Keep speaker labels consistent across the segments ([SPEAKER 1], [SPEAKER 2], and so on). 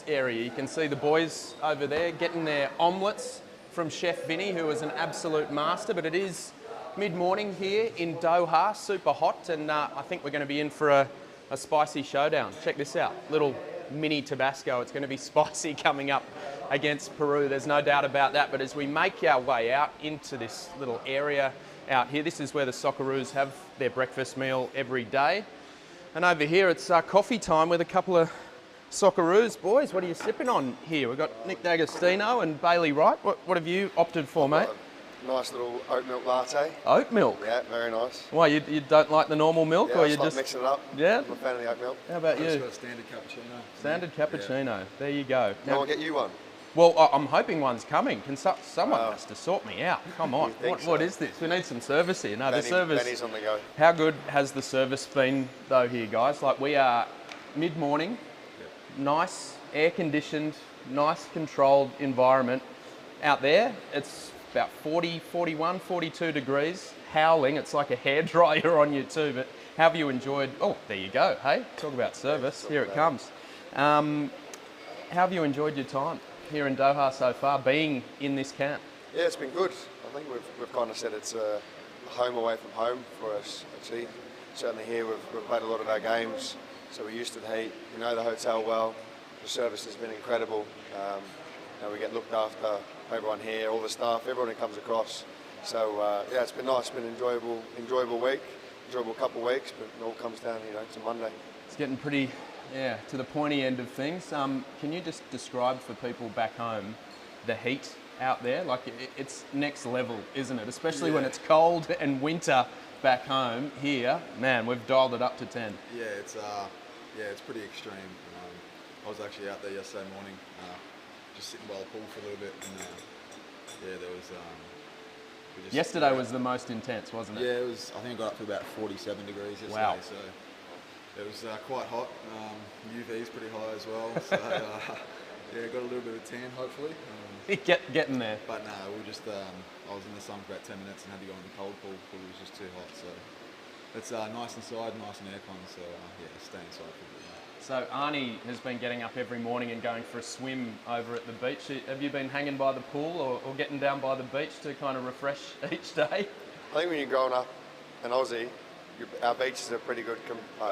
[SPEAKER 1] area. You can see the boys over there getting their omelettes from Chef Vinny, who is an absolute master, but it is mid-morning here in Doha, super hot, and I think we're going to be in for a spicy showdown. Check this out, little mini Tabasco. It's going to be spicy coming up against Peru, there's no doubt about that. But as we make our way out into this little area out here, this is where the Socceroos have their breakfast meal every day. And over here it's coffee time with a couple of Socceroos. Boys, what are you sipping on here? We've got Nick D'Agostino and Bailey Wright. What have you opted for, mate?
[SPEAKER 2] Nice little oat milk latte.
[SPEAKER 1] Oat milk?
[SPEAKER 2] Yeah, very nice.
[SPEAKER 1] Why, you don't like the normal milk?
[SPEAKER 2] Yeah,
[SPEAKER 1] or
[SPEAKER 2] I
[SPEAKER 1] you
[SPEAKER 2] just mixing it up.
[SPEAKER 1] Yeah?
[SPEAKER 2] I'm a fan of the oat milk.
[SPEAKER 1] How about you?
[SPEAKER 3] I've got a standard cappuccino.
[SPEAKER 1] Standard cappuccino. Yeah. There you go.
[SPEAKER 2] Now, I'll get you one.
[SPEAKER 1] Well, I'm hoping one's coming. Someone has to sort me out. Come on. What is this? We need some service here. No, the service.
[SPEAKER 2] Benny's on the go.
[SPEAKER 1] How good has the service been, though, here, guys? Like, we are mid-morning, nice, air-conditioned, nice, controlled environment. Out there, it's about 40, 41, 42 degrees, howling. It's like a hairdryer on you too, but how have you enjoyed... Oh, there you go. Hey, talk about service. Here it comes. How have you enjoyed your time here in Doha so far, being in this camp?
[SPEAKER 2] Yeah, it's been good. I think we've kind of said it's a home away from home for us, actually. Certainly here we've played a lot of our games, so we're used to the heat. We know the hotel well. The service has been incredible. We get looked after, everyone here, all the staff, everyone who comes across. So yeah, it's been nice. It's been an enjoyable week, enjoyable couple of weeks, but it all comes down, to Monday.
[SPEAKER 1] It's getting pretty... Yeah, to the pointy end of things. Can you just describe for people back home the heat out there? Like, it's next level, isn't it? Especially when it's cold and winter back home. Here, man, we've dialed it up to 10.
[SPEAKER 3] Yeah, it's pretty extreme. I was actually out there yesterday morning, just sitting by the pool for a little bit, and there was.
[SPEAKER 1] Yesterday was the most intense, wasn't it?
[SPEAKER 3] Yeah, it was. I think it got up to about 47 degrees yesterday.
[SPEAKER 1] Wow.
[SPEAKER 3] So. It was quite hot. UV is pretty high as well. So yeah, got a little bit of tan hopefully.
[SPEAKER 1] Getting there.
[SPEAKER 3] But no, we just I was in the sun for about 10 minutes and had to go in the cold pool because it was just too hot. So it's nice inside, nice and aircon. So yeah, stay inside for a bit.
[SPEAKER 1] So Arnie has been getting up every morning and going for a swim over at the beach. Have you been hanging by the pool or getting down by the beach to kind of refresh each day?
[SPEAKER 2] I think when you're growing up an Aussie, our beaches are pretty good.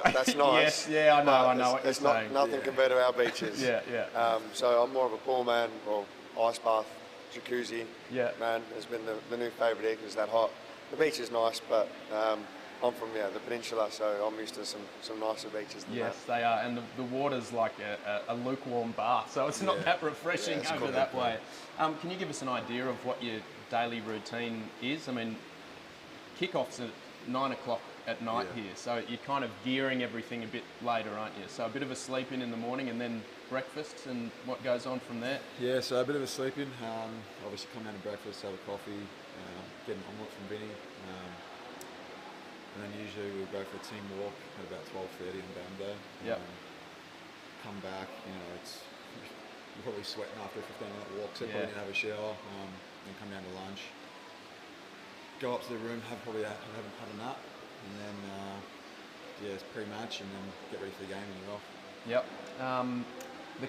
[SPEAKER 2] That's nice.
[SPEAKER 1] Yes, yeah, I know what you're saying.
[SPEAKER 2] Nothing compared to our beaches.
[SPEAKER 1] Yeah.
[SPEAKER 2] So I'm more of a pool man, or ice bath, jacuzzi.
[SPEAKER 1] Yeah.
[SPEAKER 2] Man, has been the new favourite here because it's that hot. The beach is nice, but I'm from the peninsula, so I'm used to some nicer beaches than that.
[SPEAKER 1] Yes, they are, and the water's like a lukewarm bath, so it's not that refreshing over that way. Can you give us an idea of what your daily routine is? I mean, kickoff's at 9 o'clock at night here, so you're kind of gearing everything a bit later, aren't you? So a bit of a sleep in the morning and then breakfast, and what goes on from there? Yeah,
[SPEAKER 3] so a bit of a sleep in, obviously come down to breakfast, have a coffee, get an omelette from Vinny, and then usually we'll go for a team walk at about 12:30 on game day. Come back, you're probably sweating after a 15-minute walk, so probably need to have a shower, then come down to lunch, go up to the room, have a nap, and then it's pre-match, and then get ready for the game and you're off.
[SPEAKER 1] Yep. The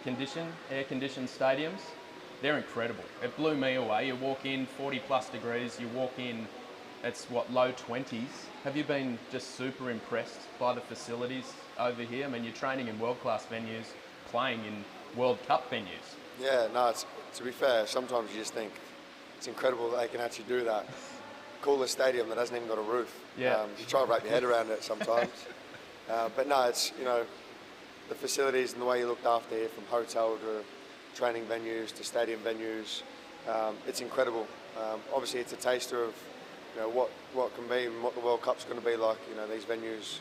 [SPEAKER 1] air-conditioned stadiums, they're incredible. It blew me away. You walk in, 40 plus degrees, you walk in, it's low 20s. Have you been just super impressed by the facilities over here? I mean, you're training in world-class venues, playing in World Cup venues.
[SPEAKER 2] Yeah, no, to be fair, sometimes you just think it's incredible that they can actually do that. Coolest stadium that hasn't even got a roof.
[SPEAKER 1] Yeah.
[SPEAKER 2] You try to wrap your head around it sometimes. But no, it's, the facilities and the way you're looked after here, from hotel to training venues to stadium venues, it's incredible. Obviously it's a taster of what can be and what the World Cup's going to be like. These venues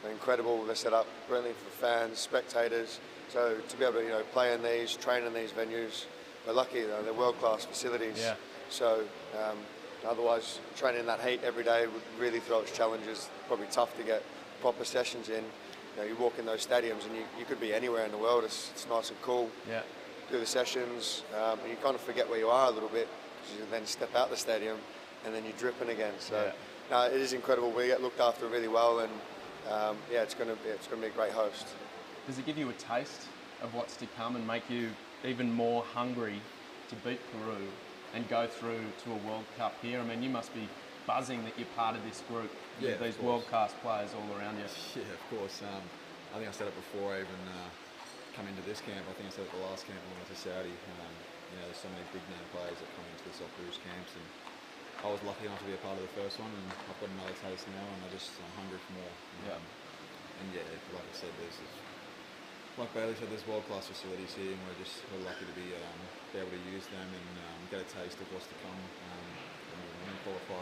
[SPEAKER 2] are incredible. They're set up brilliantly for fans, spectators. So to be able to play in these, train in these venues, we're lucky. They're world-class facilities.
[SPEAKER 1] Yeah.
[SPEAKER 2] So otherwise, training in that heat every day would really throw its challenges. Probably tough to get proper sessions in. You walk in those stadiums and you could be anywhere in the world. It's nice and cool.
[SPEAKER 1] Yeah.
[SPEAKER 2] Do the sessions, and you kind of forget where you are a little bit because you then step out the stadium and then you're dripping again. So it is incredible. We get looked after really well, and it's going to be a great host.
[SPEAKER 1] Does it give you a taste of what's to come and make you even more hungry to beat Peru and go through to a World Cup here? I mean, you must be buzzing that you're part of this group with these world-class players all around you.
[SPEAKER 3] Yeah, of course. I think I said it before I even come into this camp. I think I said it at the last camp when I went to Saudi. There's so many big-name players that come into the Socceroos camps, and I was lucky enough to be a part of the first one, and I've got another taste now, and I'm hungry for more. And like I said, like Bailey said, there's world-class facilities here, and we're lucky to be able to use them and get a taste of what's to come when we qualify.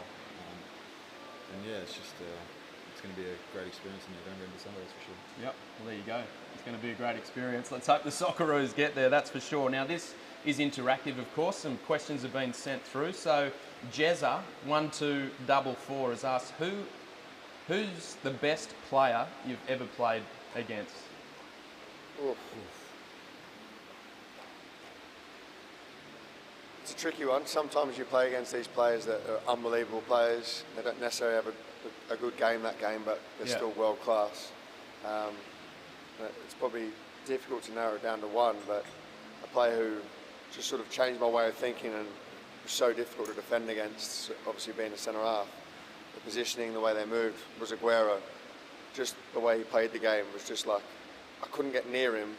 [SPEAKER 3] It's going to be a great experience in November and December, that's for sure.
[SPEAKER 1] Yep, well there you go. It's going to be a great experience. Let's hope the Socceroos get there, that's for sure. Now this is interactive, of course. Some questions have been sent through. So Jezza 1244 has asked, who's the best player you've ever played against?
[SPEAKER 2] Oof. It's a tricky one. Sometimes you play against these players that are unbelievable players. They don't necessarily have a good game that game, but they're still world class. It's probably difficult to narrow it down to one, but a player who just sort of changed my way of thinking and was so difficult to defend against, obviously being a centre half. The positioning, the way they moved, was Aguero. Just the way he played the game was just like, I couldn't get near him.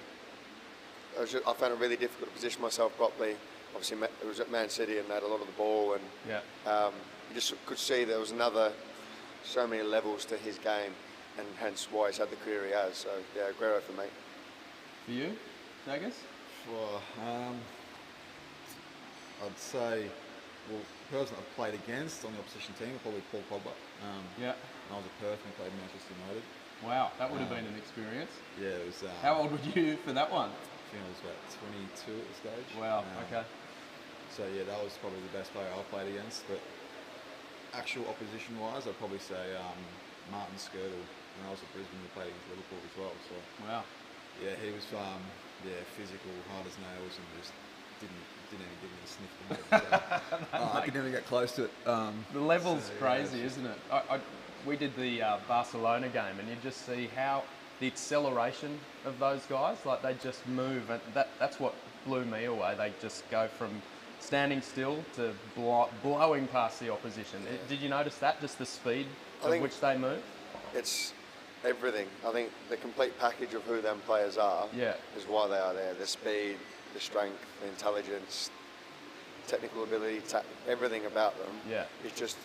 [SPEAKER 2] I found it really difficult to position myself properly. Obviously, it was at Man City and they had a lot of the ball, and you just could see there was so many levels to his game, and hence why he's had the career he has. So yeah, Aguero for me.
[SPEAKER 1] For you, Dagus?
[SPEAKER 3] Well, I'd say, well, the person I've played against on the opposition team, probably Paul Pogba. When I was at Perth and played Manchester United.
[SPEAKER 1] Wow, that would have been an experience.
[SPEAKER 3] Yeah, it was.
[SPEAKER 1] How old were you for that one?
[SPEAKER 3] I think I was about 22 at the stage.
[SPEAKER 1] Wow, okay.
[SPEAKER 3] So yeah, that was probably the best player I've played against. But actual opposition-wise, I'd probably say Martin Skirtle. When I was at Brisbane, we played against Liverpool as well. So
[SPEAKER 1] wow.
[SPEAKER 3] Yeah, he was physical, hard as nails, and just didn't even give me a sniff to me. So, I could never get close to it.
[SPEAKER 1] The level's crazy, isn't it? We did the Barcelona game, and you just see how the acceleration of those guys, like they just move, and that's what blew me away. They just go from standing still to blowing past the opposition. Did you notice that, just the speed at which they move?
[SPEAKER 2] It's everything. I think the complete package of who them players are is why they are there. The speed, the strength, the intelligence, technical ability, everything about them. It just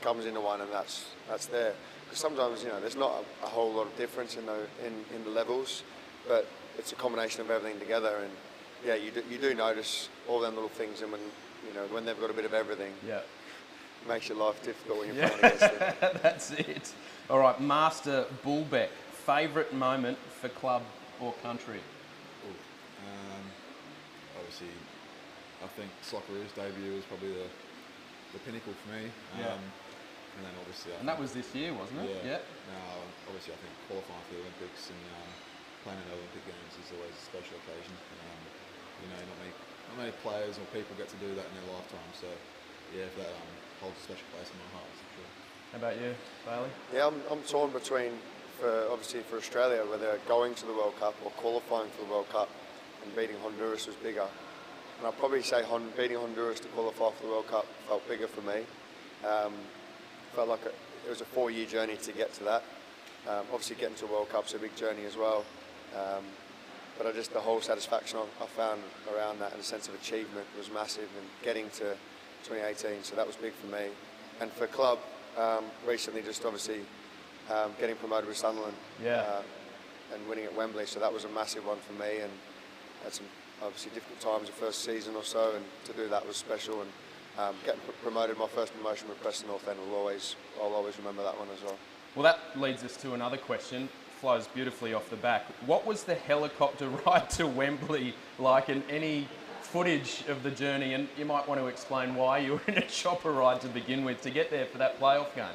[SPEAKER 2] comes into one, and that's there. Because sometimes, there's not a whole lot of difference in the levels, but it's a combination of everything together. And yeah, you do notice all them little things, and when they've got a bit of everything, it makes your life difficult when you're playing against them.
[SPEAKER 1] That's it. All right, Master Bullbeck, favourite moment for club or country?
[SPEAKER 3] Obviously, I think Socceroos debut was probably the pinnacle for me. And then obviously,
[SPEAKER 1] that was this year, wasn't it?
[SPEAKER 3] Yeah. Obviously, I think qualifying for the Olympics and playing in the Olympic Games is always a special occasion. Not many players or people get to do that in their lifetime. So, yeah, that holds a special place in my heart, for sure.
[SPEAKER 1] How about you, Bailey?
[SPEAKER 2] Yeah, I'm torn between, obviously for Australia, whether going to the World Cup or qualifying for the World Cup, and beating Honduras was bigger. And I'd probably say beating Honduras to qualify for the World Cup felt bigger for me. Felt like it was a 4-year journey to get to that. Obviously getting to a World Cup's a big journey as well. But the whole satisfaction I found around that and a sense of achievement was massive, and getting to 2018, so that was big for me. And for club, recently just obviously getting promoted with Sunderland and winning at Wembley, so that was a massive one for me, and had some obviously difficult times the first season or so, and to do that was special. And getting promoted, my first promotion with Preston North End, I'll always remember that one as well.
[SPEAKER 1] Well, that leads us to another question. Flows beautifully off the back. What was the helicopter ride to Wembley like, and any footage of the journey? And you might want to explain why you were in a chopper ride to begin with to get there for that playoff game.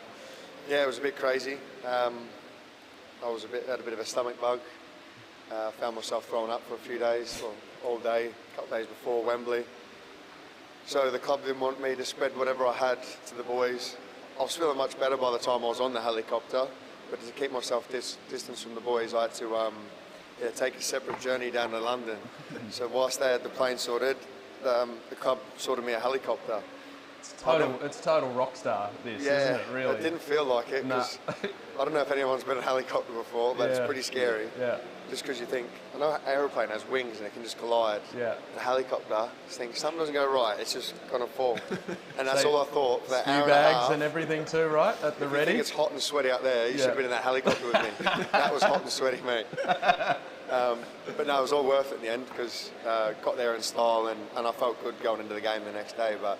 [SPEAKER 2] Yeah, it was a bit crazy. I had a bit of a stomach bug. Found myself throwing up for a few days, all day, a couple of days before Wembley. So the club didn't want me to spread whatever I had to the boys. I was feeling much better by the time I was on the helicopter, but to keep myself distance from the boys, I had to take a separate journey down to London. So whilst they had the plane sorted, the club sorted me a helicopter.
[SPEAKER 1] It's total rock star, this, isn't it, really?
[SPEAKER 2] It didn't feel like it, because I don't know if anyone's been in a helicopter before, but it's pretty scary.
[SPEAKER 1] Yeah.
[SPEAKER 2] Just because you think, I know an aeroplane has wings and it can just collide.
[SPEAKER 1] Yeah.
[SPEAKER 2] A helicopter, just think, something doesn't go right, it's just going to fall. And that's all I thought for that hour and a half.
[SPEAKER 1] Bags and everything too, right, at the ready?
[SPEAKER 2] If you think it's hot and sweaty out there, you should have been in that helicopter with me. That was hot and sweaty, mate. But no, it was all worth it in the end, because got there in style, and I felt good going into the game the next day. But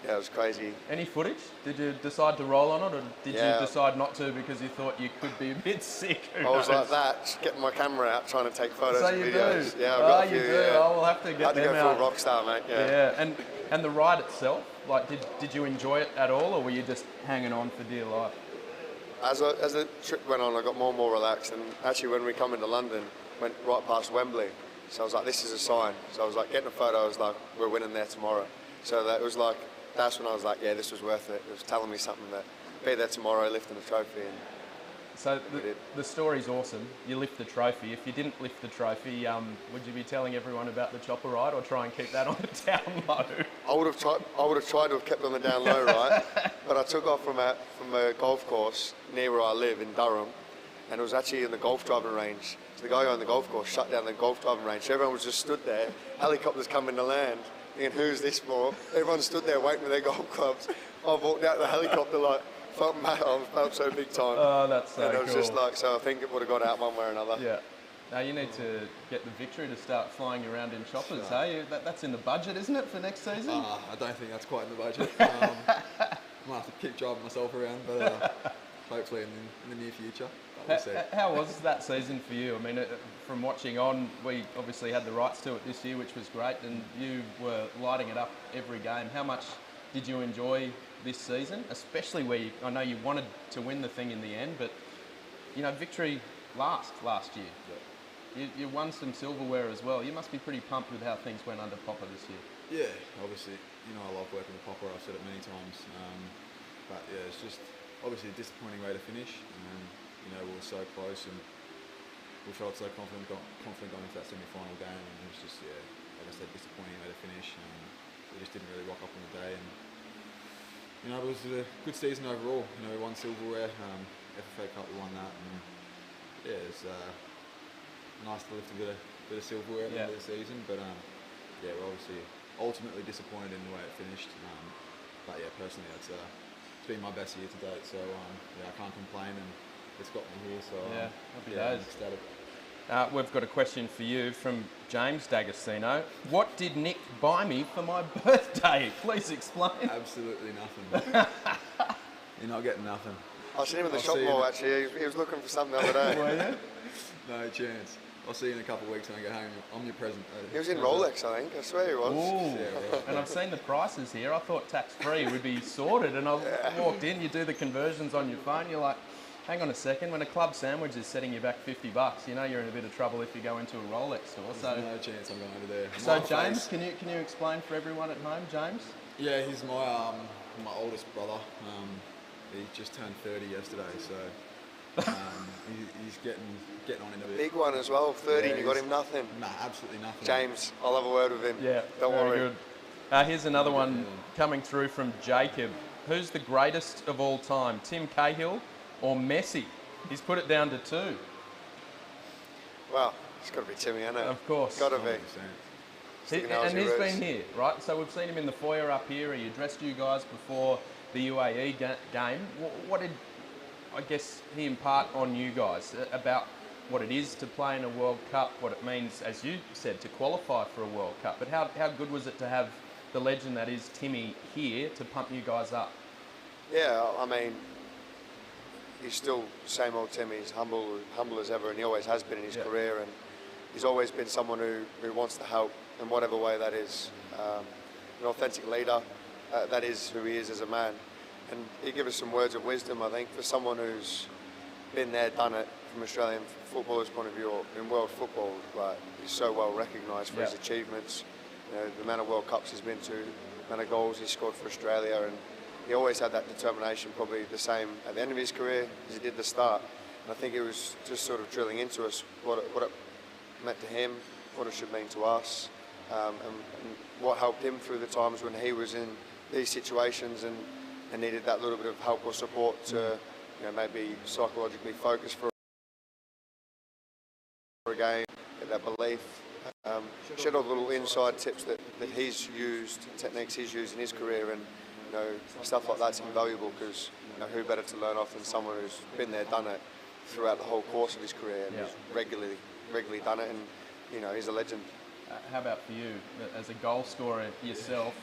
[SPEAKER 2] yeah, it was crazy.
[SPEAKER 1] Any footage? Did you decide to roll on it, or did you decide not to because you thought you could be a bit sick?
[SPEAKER 2] I was like that, just getting my camera out, trying to take photos and videos.
[SPEAKER 1] Do?
[SPEAKER 2] Yeah, I've got a few.
[SPEAKER 1] Oh, we'll have to get them out.
[SPEAKER 2] I had to go full rock star, mate.
[SPEAKER 1] Yeah. And the ride itself, like, did you enjoy it at all, or were you just hanging on for dear life?
[SPEAKER 2] As the trip went on, I got more and more relaxed, and actually when we come into London, went right past Wembley. So I was like, this is a sign. So I was like, getting a photo, I was like, we're winning there tomorrow. So that was like, that's when I was like, yeah, this was worth it. It was telling me something that, be there tomorrow, lifting the trophy. And
[SPEAKER 1] so the story's awesome. You lift the trophy. If you didn't lift the trophy, would you be telling everyone about the chopper ride, or try and keep that on the down low? I would have
[SPEAKER 2] tried to have kept it on the down low, right? But I took off from a golf course near where I live in Durham, and it was actually in the golf driving range. So the guy on the golf course shut down the golf driving range. So everyone was just stood there. Helicopters coming to land. Thinking, who's this for? Everyone stood there waiting with their golf clubs. I walked out the helicopter like, felt so big time.
[SPEAKER 1] Oh, that's so cool.
[SPEAKER 2] And it was just like, so I think it would have got out one way or another.
[SPEAKER 1] Yeah. Now you need to get the Victory to start flying around in choppers, hey? That's in the budget, isn't it, for next season?
[SPEAKER 3] I don't think that's quite in the budget. I might have to keep driving myself around, but hopefully in the near future.
[SPEAKER 1] How was that season for you? I mean, from watching on, we obviously had the rights to it this year, which was great, and you were lighting it up every game. How much did you enjoy this season, especially where I know you wanted to win the thing in the end, but you know, Victory last year. Yeah. You won some silverware as well. You must be pretty pumped with how things went under Popper this year.
[SPEAKER 3] Yeah, obviously, you know, I love working with Popper. I've said it many times, but yeah, it's just obviously a disappointing way to finish. You know, we were so close, and we felt so confident going into that semi-final game, and it was just, yeah, like I said, disappointing way to finish. We just didn't really rock up on the day, and you know, it was a good season overall. You know, we won silverware, FFA Cup, we won that, and yeah, it's nice to lift a bit of silverware at the end of the season. But yeah, we're obviously ultimately disappointed in the way it finished. But yeah, personally, it's been my best year to date, so yeah, I can't complain, and it's got me here. So
[SPEAKER 1] happy days.
[SPEAKER 3] Ecstatic.
[SPEAKER 1] We've got a question for you from James D'Agostino. What did Nick buy me for my birthday? Please explain.
[SPEAKER 3] Absolutely nothing. You're not getting nothing.
[SPEAKER 2] I seen him in the shop mall, actually. He was looking for something the other day.
[SPEAKER 1] Were you?
[SPEAKER 3] No chance. I'll see you in a couple of weeks when I get home. I'm your present.
[SPEAKER 2] He was in Rolex, I think. I swear he was.
[SPEAKER 1] Ooh.
[SPEAKER 3] Yeah, right.
[SPEAKER 1] And I've seen the prices here. I thought tax-free would be sorted, and I walked in, you do the conversions on your phone, you're like, hang on a second, when a club sandwich is setting you back $50, you know you're in a bit of trouble if you go into a Rolex store.
[SPEAKER 3] There's no chance I'm going over there.
[SPEAKER 1] So James, can you explain for everyone at home, James?
[SPEAKER 3] Yeah, he's my oldest brother. He just turned 30 yesterday, so he's getting on in a bit.
[SPEAKER 2] Big one as well, 30, and you got him nothing.
[SPEAKER 3] Nah, absolutely nothing.
[SPEAKER 2] James, I'll have a word with him.
[SPEAKER 1] Yeah,
[SPEAKER 2] don't worry.
[SPEAKER 1] Good. Here's another one coming through from Jacob. Who's the greatest of all time, Tim Cahill or Messi? He's put it down to two.
[SPEAKER 2] Well, it's got to be Timmy, hasn't it?
[SPEAKER 1] Of course.
[SPEAKER 2] Got to be.
[SPEAKER 1] And he's been here, right? So we've seen him in the foyer up here. He addressed you guys before the UAE game. What did, I guess, he impart on you guys about what it is to play in a World Cup, what it means, as you said, to qualify for a World Cup? But how good was it to have the legend that is Timmy here to pump you guys up?
[SPEAKER 2] Yeah, I mean, he's still same old Timmy. He's humble as ever, and he always has been in his career. And he's always been someone who wants to help in whatever way that is. An authentic leader, that is who he is as a man. And he gave us some words of wisdom, I think, for someone who's been there, done it from Australian footballers' point of view, or in world football. Like, he's so well recognised for his achievements. You know, the amount of World Cups he's been to, the amount of goals he scored for Australia, and he always had that determination, probably the same at the end of his career as he did at the start. And I think it was just sort of drilling into us what meant to him, what it should mean to us, and what helped him through the times when he was in these situations and needed that little bit of help or support to, maybe psychologically focus for a game, get that belief. Shared all the little inside tips that he's used, techniques he's used in his career, and stuff like that's invaluable because who better to learn off than someone who's been there, done it throughout the whole course of his career, and who's regularly done it, and he's a legend.
[SPEAKER 1] How about for you, as a goal scorer yourself?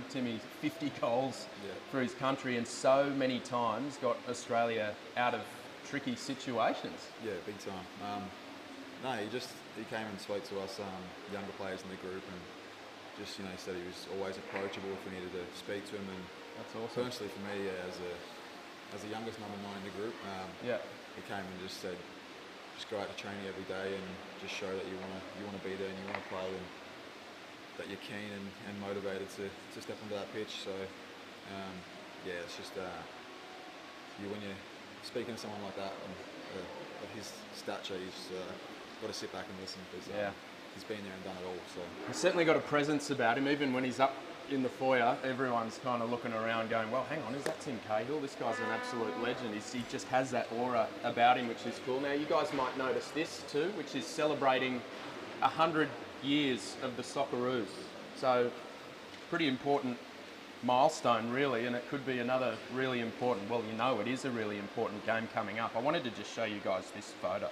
[SPEAKER 1] Timmy's 50 goals for his country, and so many times got Australia out of tricky situations.
[SPEAKER 3] Yeah, big time. No, he came and spoke to us younger players in the group, and just he said he was always approachable if we needed to speak to him. And
[SPEAKER 1] that's awesome.
[SPEAKER 3] Personally, for me, as the youngest number 9 in the group, he came and just said, just go out to training every day and just show that you want to be there and you want to play, and that you're keen and motivated to step onto that pitch. So it's just when you're speaking to someone like that of his stature, you've got to sit back and listen because he's been there and done it all. So
[SPEAKER 1] he's certainly got a presence about him. Even when he's up in the foyer, everyone's kind of looking around going, well, hang on, is that Tim Cahill? This guy's an absolute legend. He just has that aura about him, which is cool. Now, you guys might notice this too, which is celebrating 100 years of the Socceroos. So, pretty important milestone, really, and it could be another really important, it is a really important game coming up. I wanted to just show you guys this photo.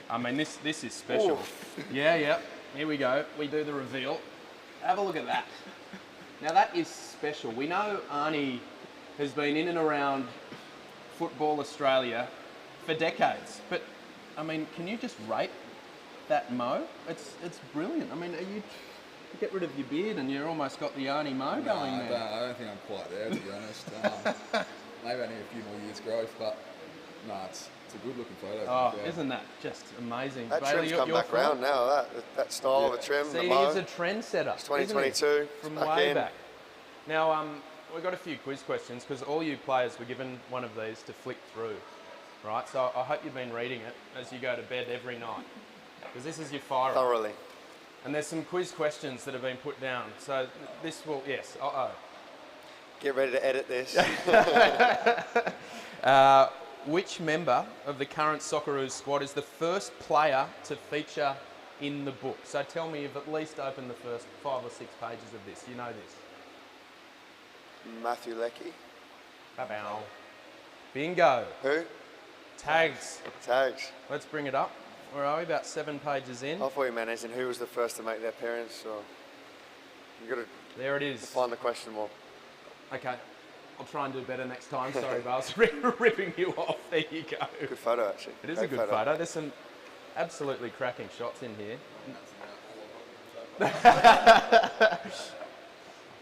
[SPEAKER 1] I mean, this is special.
[SPEAKER 2] Oof.
[SPEAKER 1] Yeah, here we go. We do the reveal. Have a look at that. Now that is special. We know Arnie has been in and around Football Australia for decades, but I mean, can you just rate that mo? It's brilliant. I mean, you get rid of your beard and you're almost got the Arnie mo going there.
[SPEAKER 3] I don't think I'm quite there, to be honest. Maybe I need a few more years growth, but no, it's a good looking photo.
[SPEAKER 1] Oh, isn't that just amazing?
[SPEAKER 2] That
[SPEAKER 1] Bailey,
[SPEAKER 2] trim's come back round now, that style of a trim,
[SPEAKER 1] See,
[SPEAKER 2] the mo.
[SPEAKER 1] he's a trendsetter.
[SPEAKER 2] It's 2022.
[SPEAKER 1] From way back. Now, we've got a few quiz questions because all you players were given one of these to flick through, right? So I hope you've been reading it as you go to bed every night because this is your fire.
[SPEAKER 2] Thoroughly.
[SPEAKER 1] And there's some quiz questions that have been put down. So this will, yes,
[SPEAKER 2] Get ready to edit this.
[SPEAKER 1] Which member of the current Socceroos squad is the first player to feature in the book? So tell me, you've at least opened the first 5 or 6 pages of this. You know this.
[SPEAKER 2] Matthew Leckie.
[SPEAKER 1] Bow. Bingo.
[SPEAKER 2] Who?
[SPEAKER 1] Tags.
[SPEAKER 2] Tags.
[SPEAKER 1] Let's bring it up. Where are we? About 7 pages in.
[SPEAKER 2] I thought you meant as in who was the first to make their appearance, or you've got to
[SPEAKER 1] there it is.
[SPEAKER 2] define the question more.
[SPEAKER 1] Okay. I'll try and do better next time. Sorry, Bales, ripping you off. There you go.
[SPEAKER 2] Good photo, actually.
[SPEAKER 1] It is a good photo. There's some absolutely cracking shots in here.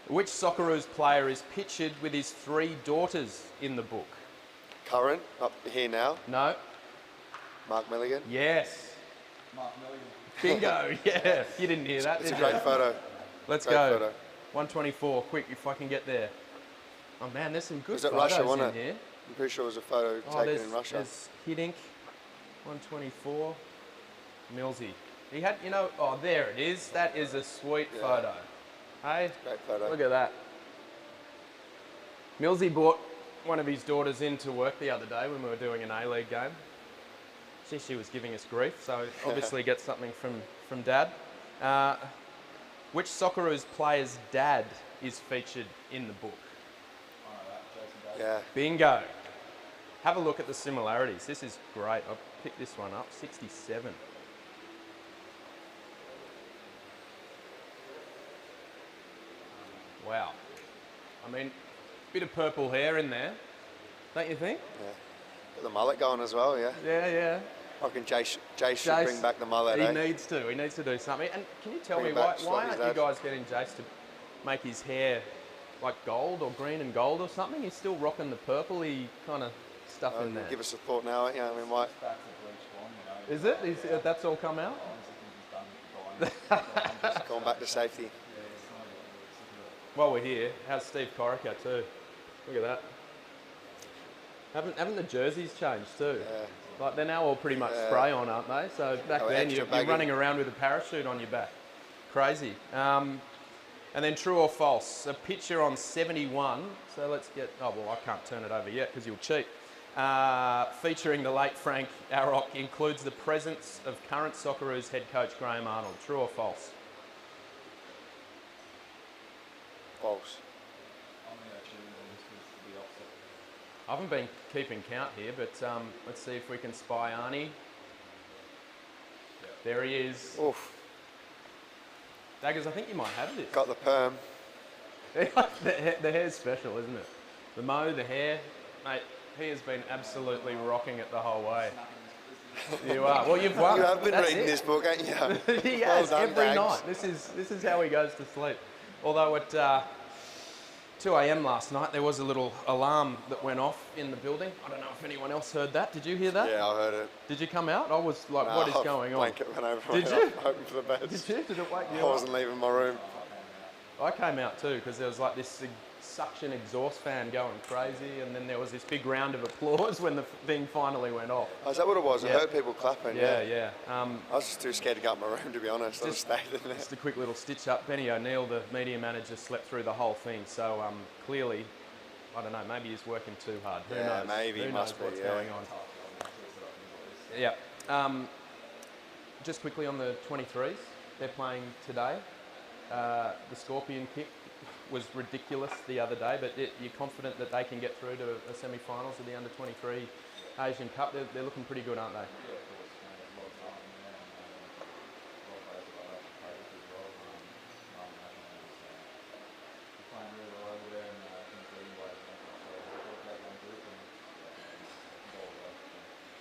[SPEAKER 1] Which Socceroos player is pictured with his 3 daughters in the book?
[SPEAKER 2] Current, up here now.
[SPEAKER 1] No.
[SPEAKER 2] Mark Milligan.
[SPEAKER 1] Yes.
[SPEAKER 3] Mark Milligan.
[SPEAKER 1] Bingo. Yeah. You didn't hear that,
[SPEAKER 2] It's
[SPEAKER 1] did
[SPEAKER 2] a
[SPEAKER 1] you?
[SPEAKER 2] great photo.
[SPEAKER 1] Let's
[SPEAKER 2] Great
[SPEAKER 1] go.
[SPEAKER 2] photo.
[SPEAKER 1] 124. Quick, if I can get there. Oh man, there's some good
[SPEAKER 2] Was it
[SPEAKER 1] photos
[SPEAKER 2] Russia, wasn't
[SPEAKER 1] in
[SPEAKER 2] it?
[SPEAKER 1] here.
[SPEAKER 2] I'm pretty sure it was a photo taken in Russia.
[SPEAKER 1] There's Hiddink, 124, Millsy. He had, there it is. That is a sweet photo. Hey?
[SPEAKER 2] Great photo.
[SPEAKER 1] Look at that. Millsy brought one of his daughters in to work the other day when we were doing an A-League game. She was giving us grief, so obviously gets something from Dad. Which Socceroos player's dad is featured in the book?
[SPEAKER 2] Yeah.
[SPEAKER 1] Bingo. Have a look at the similarities. This is great. I've picked this one up, 67. Wow. I mean, bit of purple hair in there, don't you think?
[SPEAKER 2] Yeah. Got the mullet going as well, yeah.
[SPEAKER 1] Yeah.
[SPEAKER 2] I reckon Jace should bring back the mullet,
[SPEAKER 1] He needs to. He needs to do something. And can you tell
[SPEAKER 2] Bring
[SPEAKER 1] me,
[SPEAKER 2] it back,
[SPEAKER 1] why
[SPEAKER 2] slot his
[SPEAKER 1] aren't you
[SPEAKER 2] dad.
[SPEAKER 1] guys getting Jace to make his hair like gold or green and gold or something? He's still rocking the purpley kind of stuff in there.
[SPEAKER 2] Give us a thought now, I mean, why?
[SPEAKER 1] Is it? That's all come out?
[SPEAKER 2] Just going back to safety.
[SPEAKER 1] While we're here, how's Steve Corica too? Look at that. Haven't the jerseys changed too?
[SPEAKER 2] Yeah.
[SPEAKER 1] Like they're now all pretty much spray on, aren't they? So back then you're running around with a parachute on your back. Crazy. And then true or false, a picture on 71. So let's get, oh well, I can't turn it over yet because you'll cheat. Featuring the late Frank Arrock includes the presence of current Socceroos head coach Graham Arnold. True or false?
[SPEAKER 2] False.
[SPEAKER 1] I haven't been keeping count here, but let's see if we can spy Arnie. There he is.
[SPEAKER 2] Oof.
[SPEAKER 1] Daggers, I think you might have this.
[SPEAKER 2] Got the perm.
[SPEAKER 1] The hair's special, isn't it? The mo, the hair, mate. He has been absolutely rocking it the whole way. You are. Well, you've won.
[SPEAKER 2] You have been
[SPEAKER 1] That's
[SPEAKER 2] reading this book, ain't you?
[SPEAKER 1] He has,
[SPEAKER 2] well done,
[SPEAKER 1] every
[SPEAKER 2] Dags.
[SPEAKER 1] night. This is how he goes to sleep. Although at 2 a.m. last night, there was a little alarm that went off in the building. I don't know if anyone else heard that. Did you hear that?
[SPEAKER 2] Yeah, I heard it.
[SPEAKER 1] Did you come out? I was like, what is going on?
[SPEAKER 2] Blanket went over.
[SPEAKER 1] Did you?
[SPEAKER 2] Hoping for the best.
[SPEAKER 1] Did you? Did it wake you
[SPEAKER 2] I
[SPEAKER 1] up?
[SPEAKER 2] wasn't leaving my room.
[SPEAKER 1] I came out too because there was like this suction exhaust fan going crazy, and then there was this big round of applause when the thing finally went off.
[SPEAKER 2] Oh, is that what it was?
[SPEAKER 1] Yeah.
[SPEAKER 2] I heard people clapping.
[SPEAKER 1] Yeah.
[SPEAKER 2] I was just too scared to go up my room, to be honest. I just stayed in there.
[SPEAKER 1] Just a quick little stitch up. Benny O'Neill, the media manager, slept through the whole thing. So clearly, I don't know, maybe he's working too hard. Who knows?
[SPEAKER 2] Maybe.
[SPEAKER 1] Who knows
[SPEAKER 2] Must be,
[SPEAKER 1] what's going on? Yeah. Just quickly on the 23s, they're playing today. The Scorpion kick was ridiculous the other day, but you're confident that they can get through to a semi-finals of the Under-23 Asian Cup? They're looking pretty good, aren't they?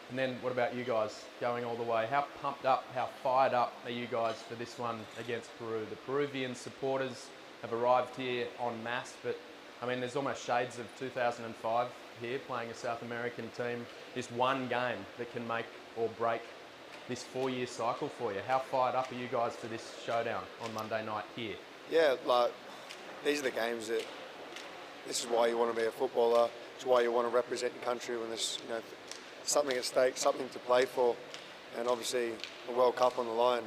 [SPEAKER 1] And then what about you guys going all the way? How pumped up, how fired up are you guys for this one against Peru? The Peruvian supporters have arrived here en masse, but I mean, there's almost shades of 2005 here playing a South American team. This one game that can make or break this 4-year cycle for you. How fired up are you guys for this showdown on Monday night here?
[SPEAKER 2] Yeah, like, these are the games that, this is why you want to be a footballer. It's why you want to represent your country when there's, something at stake, something to play for, and obviously a World Cup on the line.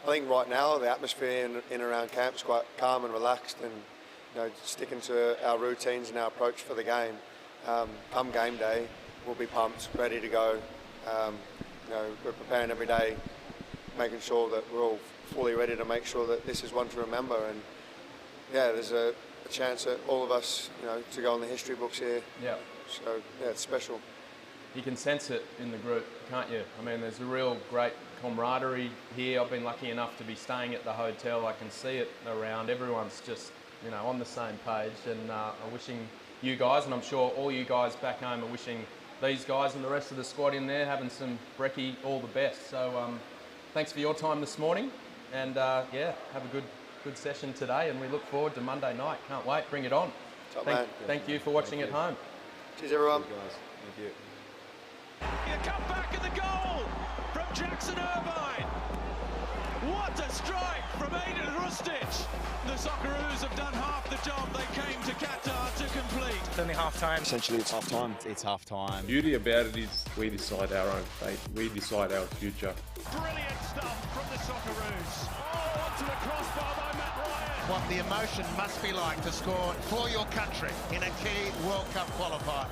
[SPEAKER 2] I think right now the atmosphere in and around camp is quite calm and relaxed, and sticking to our routines and our approach for the game. Come game day, we'll be pumped, ready to go. We're preparing every day, making sure that we're all fully ready to make sure that this is one to remember. And yeah, there's a chance that all of us, to go on the history books here.
[SPEAKER 1] Yeah.
[SPEAKER 2] So yeah, it's special.
[SPEAKER 1] You can sense it in the group, can't you? I mean, there's a real great camaraderie here. I've been lucky enough to be staying at the hotel. I can see it around. Everyone's just, on the same page, and I'm wishing you guys, and I'm sure all you guys back home are wishing these guys and the rest of the squad in there having some brekkie all the best. So thanks for your time this morning, and have a good session today, and we look forward to Monday night. Can't wait. Bring it on. Thank you for watching at home.
[SPEAKER 2] Cheers, everyone.
[SPEAKER 3] Thank you, guys. Thank you.
[SPEAKER 4] A comeback in the goal from Jackson Irvine. What a strike from Aidan Rustic. The Socceroos have done half the job they came to Qatar to complete.
[SPEAKER 5] It's only half time.
[SPEAKER 6] Essentially, it's half time.
[SPEAKER 5] It's half time.
[SPEAKER 7] Beauty about it is we decide our own fate. We decide our future.
[SPEAKER 4] Brilliant stuff from the Socceroos. Oh, onto the crossbar by Matt Ryan.
[SPEAKER 8] What the emotion must be like to score for your country in a key World Cup qualifier.